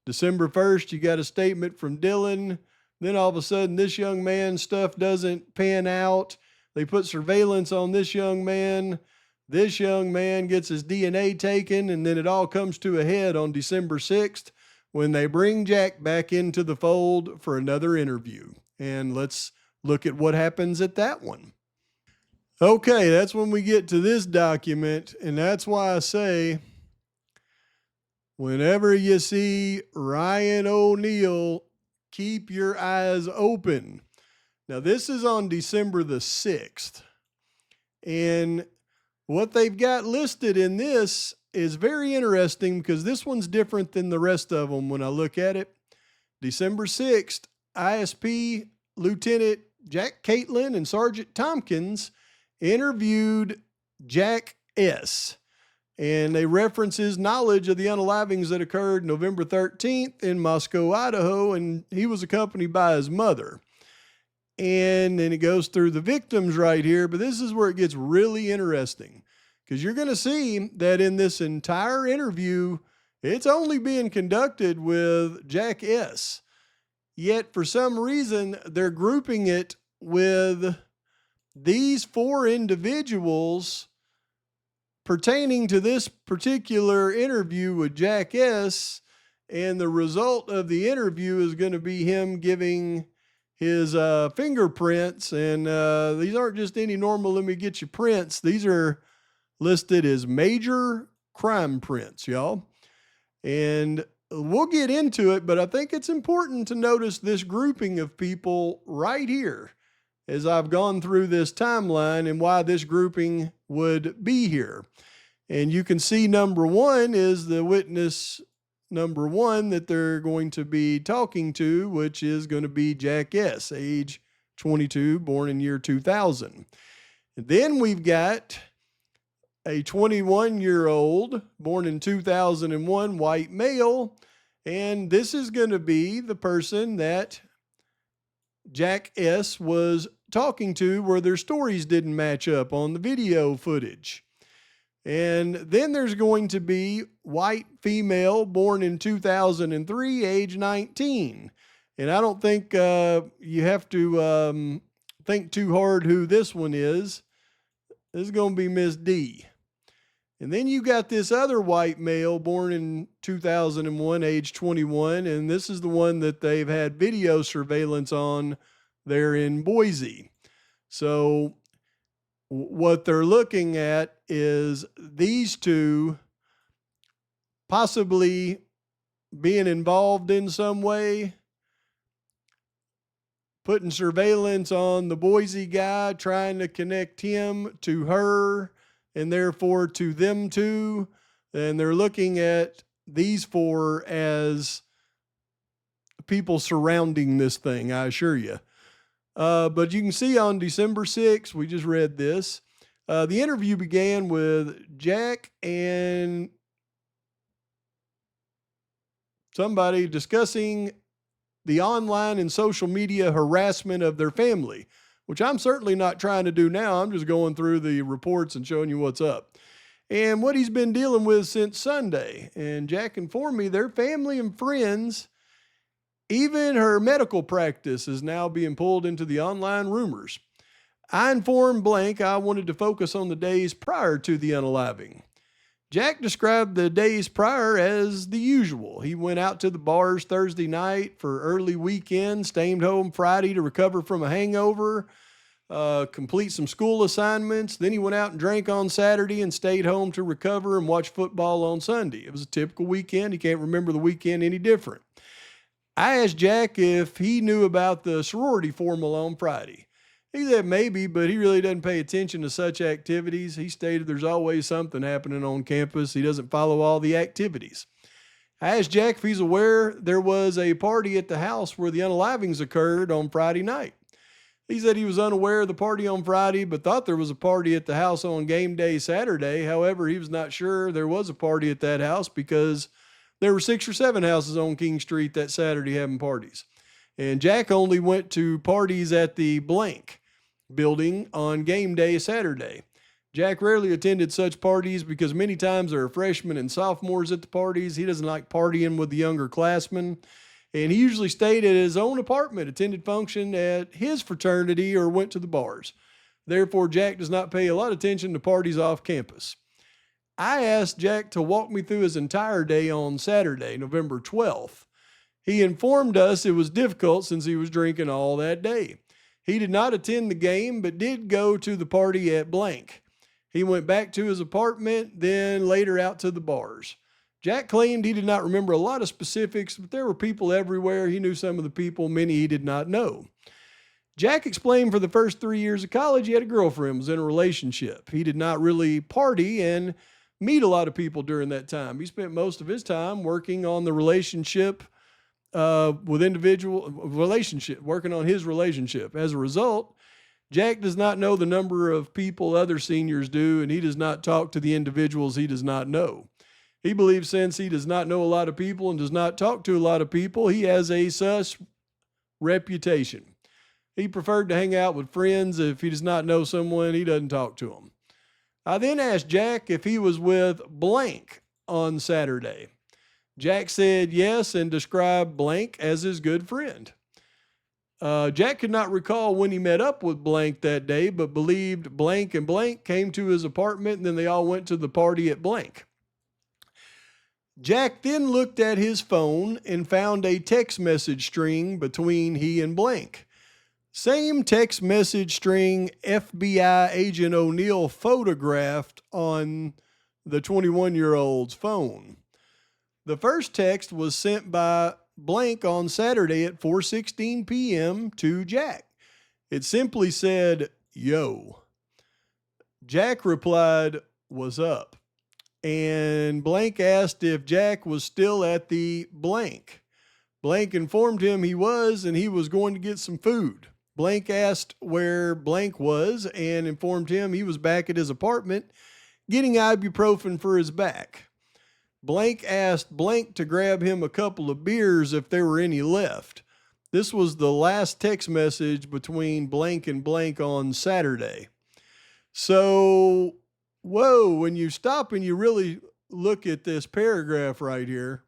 December 1st, you got a statement from Dylan. Then all of a sudden, this young man's stuff doesn't pan out. They put surveillance on this young man. This young man gets his DNA taken, and then it all comes to a head on December 6th when they bring Jack back into the fold for another interview. And let's look at what happens at that one. Okay, that's when we get to this document, and that's why I say whenever you see Ryan O'Neal, keep your eyes open. Now, this is on December the 6th, and what they've got listed in this is very interesting because this one's different than the rest of them when I look at it. December 6th, ISP Lieutenant Jack Caitlin and Sergeant Tompkins interviewed Jack S., and they reference his knowledge of the unalivings that occurred November 13th in Moscow, Idaho, and he was accompanied by his mother. And then it goes through the victims right here, but this is where it gets really interesting because you're going to see that in this entire interview, it's only being conducted with Jack S. Yet for some reason, they're grouping it with these 4 individuals pertaining to this particular interview with Jack S. And the result of the interview is going to be him giving his fingerprints. And these aren't just any normal, let me get you prints. These are listed as major crime prints, y'all. And we'll get into it, but I think it's important to notice this grouping of people right here as I've gone through this timeline and why this grouping would be here. And you can see number 1 is the witness number 1 that they're going to be talking to, which is going to be Jack S., age 22, born in year 2000. And then we've got a 21-year-old, born in 2001, white male. And this is going to be the person that Jack S. was talking to where their stories didn't match up on the video footage. And then there's going to be white female, born in 2003, age 19. And I don't think you have to think too hard who this one is. This is going to be Miss D. And then you got this other white male born in 2001, age 21, and this is the one that they've had video surveillance on there in Boise. So what they're looking at is these two possibly being involved in some way, putting surveillance on the Boise guy, trying to connect him to her, and therefore to them two. And they're looking at these four as people surrounding this thing, I assure you. But you can see on December 6th, we just read this, the interview began with Jack and somebody discussing the online and social media harassment of their family, which I'm certainly not trying to do now. I'm just going through the reports and showing you what's up and what he's been dealing with since Sunday. And Jack informed me their family and friends, even her medical practice, is now being pulled into the online rumors. I informed blank I wanted to focus on the days prior to the unaliving. Jack described the days prior as the usual. He went out to the bars Thursday night for early weekend, stayed home Friday to recover from a hangover, complete some school assignments. Then he went out and drank on Saturday and stayed home to recover and watch football on Sunday. It was a typical weekend. He can't remember the weekend any different. I asked Jack if he knew about the sorority formal on Friday. He said maybe, but he really doesn't pay attention to such activities. He stated there's always something happening on campus. He doesn't follow all the activities. I asked Jack if he's aware there was a party at the house where the unalivings occurred on Friday night. He said he was unaware of the party on Friday, but thought there was a party at the house on game day Saturday. However, he was not sure there was a party at that house because there were 6 or 7 houses on King Street that Saturday having parties. And Jack only went to parties at the blank building on game day Saturday. Jack rarely attended such parties because many times there are freshmen and sophomores at the parties. He doesn't like partying with the younger classmen. And he usually stayed at his own apartment, attended function at his fraternity, or went to the bars. Therefore, Jack does not pay a lot of attention to parties off campus. I asked Jack to walk me through his entire day on Saturday, November 12th. He informed us it was difficult since he was drinking all that day. He did not attend the game, but did go to the party at blank. He went back to his apartment, then later out to the bars. Jack claimed he did not remember a lot of specifics, but there were people everywhere. He knew some of the people, many he did not know. Jack explained for the first 3 years of college, he had a girlfriend, was in a relationship. He did not really party and meet a lot of people during that time. He spent most of his time working on the relationship working on his relationship. As a result, Jack does not know the number of people other seniors do, and he does not talk to the individuals he does not know. He believes since he does not know a lot of people and does not talk to a lot of people, he has a sus reputation. He preferred to hang out with friends. If he does not know someone, he doesn't talk to them. I then asked Jack if he was with blank on Saturday. Jack said yes and described blank as his good friend. Jack could not recall when he met up with blank that day, but believed blank and blank came to his apartment and then they all went to the party at blank. Jack then looked at his phone and found a text message string between he and blank. Same text message string FBI agent O'Neill photographed on the 21-year-old's phone. The first text was sent by blank on Saturday at 4:16 p.m. to Jack. It simply said, "Yo." Jack replied, "What's up?" And blank asked if Jack was still at the blank. Blank informed him he was, and he was going to get some food. Blank asked where Blank was and informed him he was back at his apartment getting ibuprofen for his back. Blank asked Blank to grab him a couple of beers if there were any left. This was the last text message between Blank and Blank on Saturday. So, whoa, when you stop and you really look at this paragraph right here,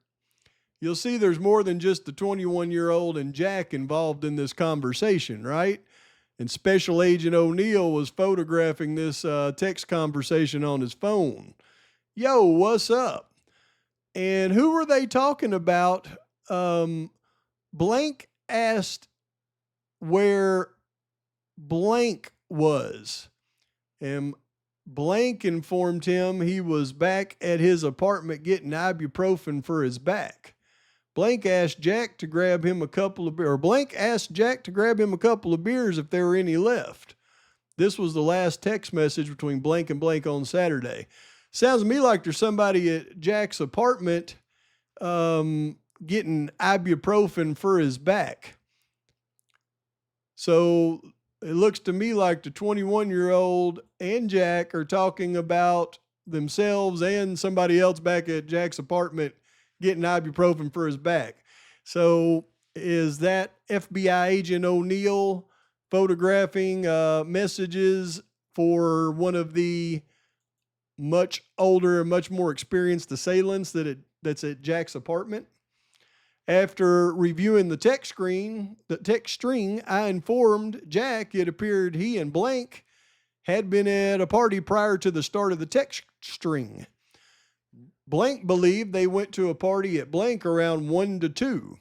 you'll see there's more than just the 21-year-old and Jack involved in this conversation, right? And Special Agent O'Neill was photographing this text conversation on his phone. Yo, what's up? And who were they talking about? Blank asked where Blank was. And Blank informed him he was back at his apartment getting ibuprofen for his back. Blank asked Jack to grab him a couple of beers, or Blank asked Jack to grab him a couple of beers if there were any left. This was the last text message between Blank and Blank on Saturday. Sounds to me like there's somebody at Jack's apartment getting ibuprofen for his back. So it looks to me like the 21-year-old and Jack are talking about themselves and somebody else back at Jack's apartment getting ibuprofen for his back. So is that FBI agent O'Neill photographing messages for one of the much older and much more experienced assailants that's at Jack's apartment? After reviewing the text string, I informed Jack it appeared he and Blank had been at a party prior to the start of the text string. Blank believed they went to a party at Blank around 1 to 2,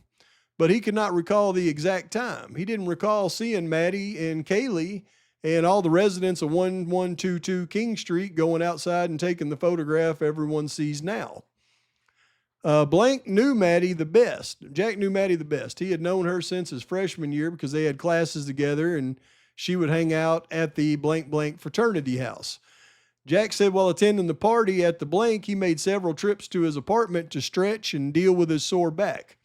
but he could not recall the exact time. He didn't recall seeing Maddie and Kaylee and all the residents of 1122 King Street going outside and taking the photograph everyone sees now. Blank knew Maddie the best. Jack knew Maddie the best. He had known her since his freshman year because they had classes together and she would hang out at the blank blank fraternity house. Jack said while attending the party at the blank, he made several trips to his apartment to stretch and deal with his sore back.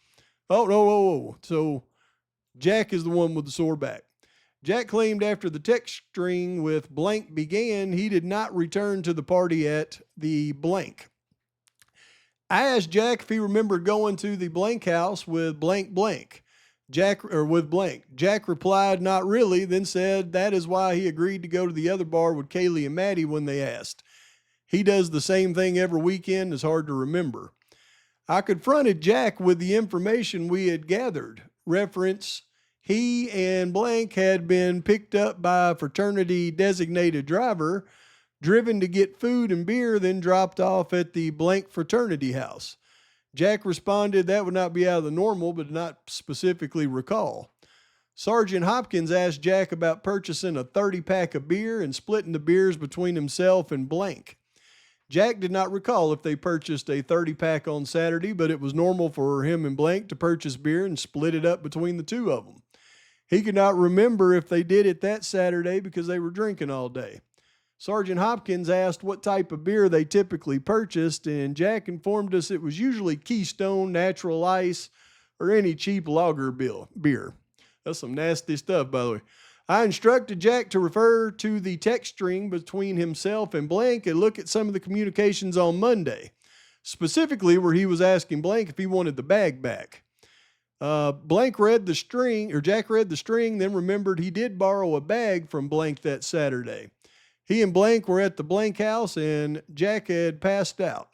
Oh, no. So Jack is the one with the sore back. Jack claimed after the text string with Blank began, he did not return to the party at the blank. I asked Jack if he remembered going to the blank house with blank. Jack replied, not really, then said that is why he agreed to go to the other bar with Kaylee and Maddie when they asked. He does the same thing every weekend. It's hard to remember. I confronted Jack with the information we had gathered. Reference, he and Blank had been picked up by a fraternity designated driver, driven to get food and beer, then dropped off at the blank fraternity house. Jack responded that would not be out of the normal, but did not specifically recall. Sergeant Hopkins asked Jack about purchasing a 30-pack of beer and splitting the beers between himself and Blank. Jack did not recall if they purchased a 30-pack on Saturday, but it was normal for him and Blank to purchase beer and split it up between the two of them. He could not remember if they did it that Saturday because they were drinking all day. Sergeant Hopkins asked what type of beer they typically purchased, and Jack informed us it was usually Keystone, Natural Ice, or any cheap lager beer. That's some nasty stuff, by the way. I instructed Jack to refer to the text string between himself and Blank and look at some of the communications on Monday, specifically where he was asking Blank if he wanted the bag back. Jack read the string, then remembered he did borrow a bag from Blank that Saturday. He and Blank were at the blank house and Jack had passed out.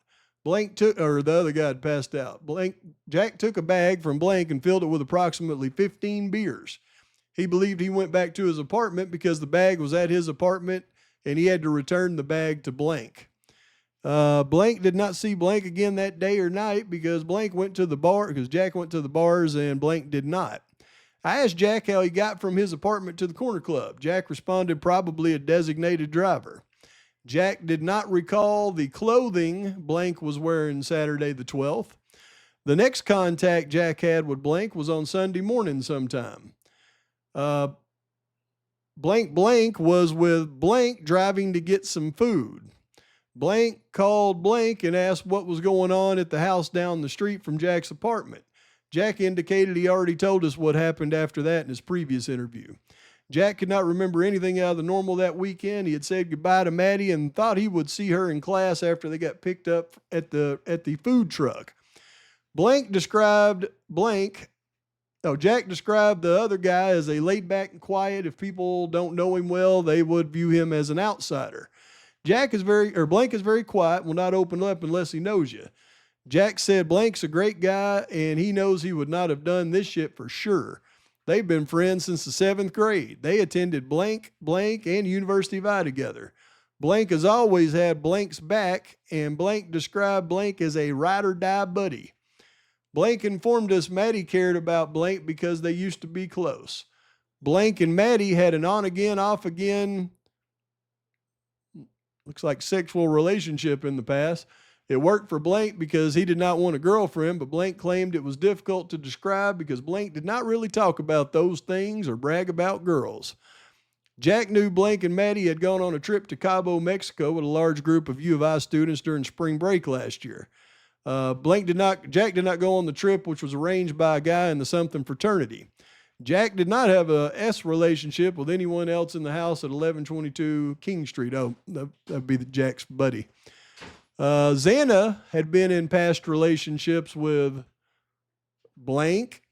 The other guy had passed out. Jack took a bag from Blank and filled it with approximately 15 beers. He believed he went back to his apartment because the bag was at his apartment and he had to return the bag to Blank. Blank did not see Blank again that day or night because Jack went to the bars and Blank did not. I asked Jack how he got from his apartment to the corner club. Jack responded probably a designated driver. Jack did not recall the clothing Blank was wearing Saturday the 12th. The next contact Jack had with Blank was on Sunday morning sometime. Blank was with Blank driving to get some food. Blank called Blank and asked what was going on at the house down the street from Jack's apartment. Jack indicated he already told us what happened after that in his previous interview. Jack could not remember anything out of the normal that weekend. He had said goodbye to Maddie and thought he would see her in class after they got picked up at the food truck. Jack described the other guy as a laid back and quiet. If people don't know him well, they would view him as an outsider. Blank is very quiet, will not open up unless he knows you. Jack said Blank's a great guy and he knows he would not have done this shit for sure. They've been friends since the 7th grade. They attended Blank, and University of Idaho together. Blank has always had Blank's back, and Blank described Blank as a ride or die buddy. Blank informed us Maddie cared about Blank because they used to be close. Blank and Maddie had an on-again, off-again, looks like sexual relationship in the past. It worked for Blank because he did not want a girlfriend, but Blank claimed it was difficult to describe because Blank did not really talk about those things or brag about girls. Jack knew Blank and Maddie had gone on a trip to Cabo, Mexico with a large group of U of I students during spring break last year. Jack did not go on the trip, which was arranged by a guy in the something fraternity. Jack did not have a S relationship with anyone else in the house at 1122 King Street. Oh, that'd be Jack's buddy. Xana had been in past relationships with Blank,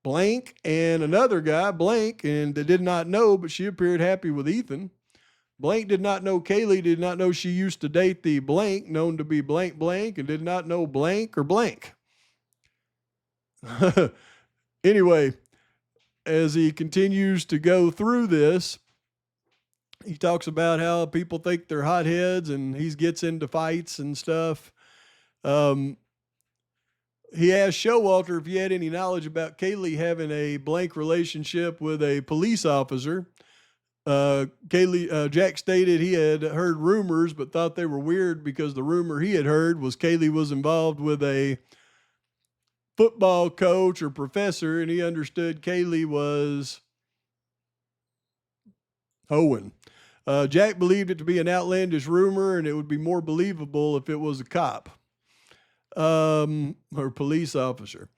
and another guy, Blank, and they did not know, but she appeared happy with Ethan. Blank did not know Kaylee, did not know she used to date the Blank, known to be Blank, and did not know Blank or Blank. Anyway, as he continues to go through this, he talks about how people think they're hotheads and he gets into fights and stuff. He asked Showalter if he had any knowledge about Kaylee having a Blank relationship with a police officer. Jack stated he had heard rumors, but thought they were weird because the rumor he had heard was Kaylee was involved with a football coach or professor, and he understood Kaylee was hoeing. Jack believed it to be an outlandish rumor, and it would be more believable if it was a cop, or police officer,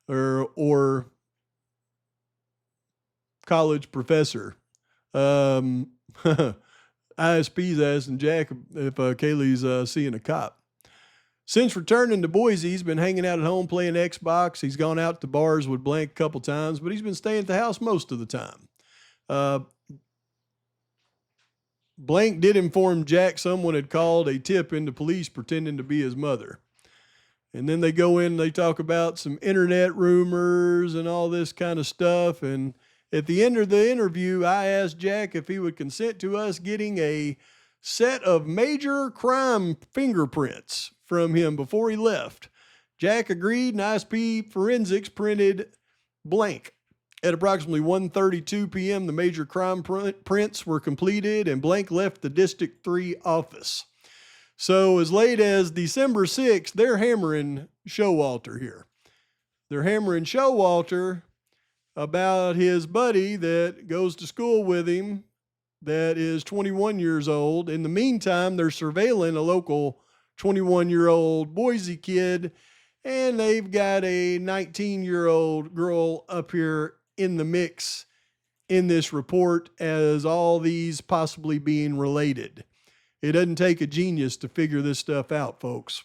or college professor. ISP's asking Jack if Kaylee's seeing a cop. Since returning to Boise, he's been hanging out at home playing Xbox. He's gone out to bars with Blank a couple times, but he's been staying at the house most of the time. Blank did inform Jack someone had called a tip into police pretending to be his mother. And then they go in and they talk about some internet rumors and all this kind of stuff. And at the end of the interview, I asked Jack if he would consent to us getting a set of major crime fingerprints from him before he left. Jack agreed, and ISP Forensics printed Blank. At approximately 1:32 p.m., the major crime prints were completed, and Blank left the District 3 office. So as late as December 6th, they're hammering Showalter here. They're hammering Showalter about his buddy that goes to school with him that is 21 years old. In the meantime, they're surveilling a local 21-year-old Boise kid, and they've got a 19-year-old girl up here in the mix in this report as all these possibly being related. It doesn't take a genius to figure this stuff out, folks.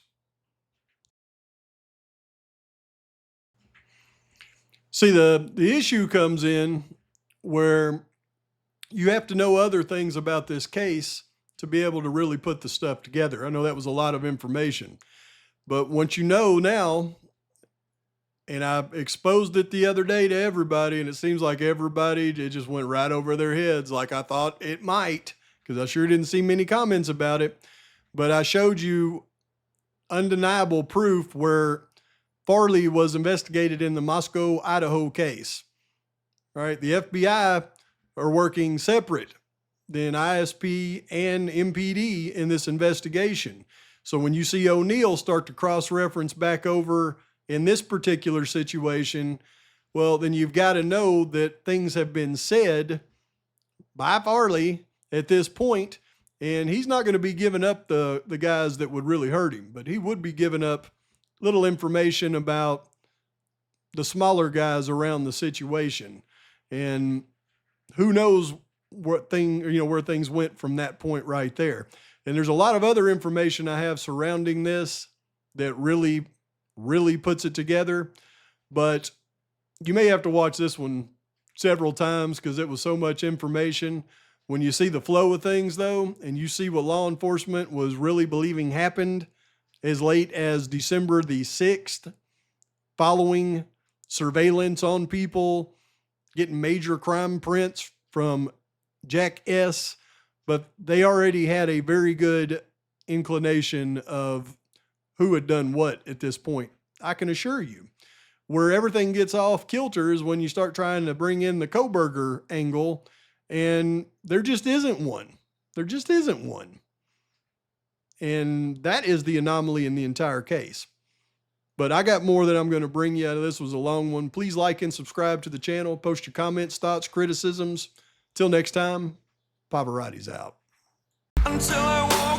See, the issue comes in where you have to know other things about this case to be able to really put the stuff together. I know that was a lot of information, but once you know now, and I exposed it the other day to everybody, and it seems like everybody, it just went right over their heads like I thought it might, because I sure didn't see many comments about it. But I showed you undeniable proof where Farley was investigated in the Moscow, Idaho case. All right, the FBI are working separate than ISP and MPD in this investigation. So when you see O'Neill start to cross-reference back over in this particular situation, well, then you've got to know that things have been said by Farley at this point, and he's not going to be giving up the guys that would really hurt him, but he would be giving up little information about the smaller guys around the situation. And who knows where things went from that point right there. And there's a lot of other information I have surrounding this that really, really puts it together. But you may have to watch this one several times because it was so much information. When you see the flow of things, though, and you see what law enforcement was really believing happened as late as December the 6th, following surveillance on people, getting major crime prints from Jack S., but they already had a very good inclination of who had done what at this point. I can assure you. Where everything gets off kilter is when you start trying to bring in the Koberger angle, and there just isn't one. There just isn't one. And that is the anomaly in the entire case. But I got more that I'm going to bring you. This was a long one. Please like and subscribe to the channel. Post your comments, thoughts, criticisms. Till next time, Pavarotti's out. until I walk